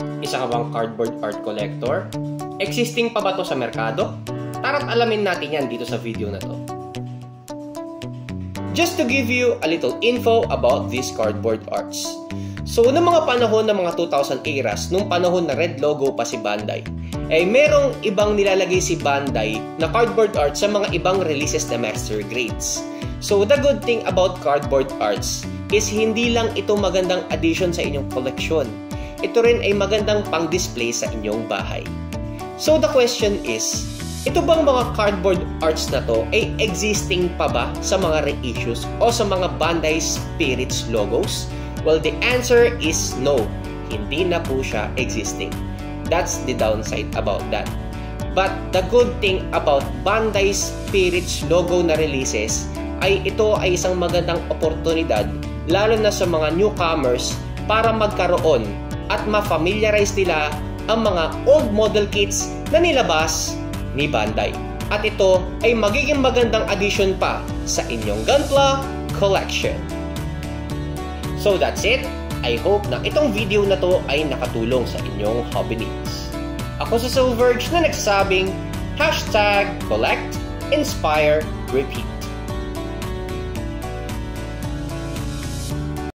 Isa ka bang cardboard art collector? Existing pa ba to sa merkado? Tara't alamin natin yan dito sa video na to. Just to give you a little info about these cardboard arts. So, noong mga panahon ng mga 2000 eras, nung panahon na red logo pa si Bandai, merong ibang nilalagay si Bandai na cardboard art sa mga ibang releases na master grades. So, the good thing about cardboard arts is hindi lang ito magandang addition sa inyong koleksyon. Ito rin ay magandang pang-display sa inyong bahay. So, the question is, ito bang mga cardboard arts na to ay existing pa ba sa mga reissues o sa mga Bandai Spirits logos? Well, the answer is no. Hindi na po siya existing. That's the downside about that. But the good thing about Bandai Spirits logo na releases ay ito ay isang magandang oportunidad lalo na sa mga newcomers para magkaroon at ma-familiarize nila ang mga old model kits na nilabas ni Bandai. At ito ay magiging magandang addition pa sa inyong Gunpla collection. So that's it. I hope na itong video na to ay nakatulong sa inyong hobby needs. Ako si Silverge na nagsasabing #collect, inspire, repeat.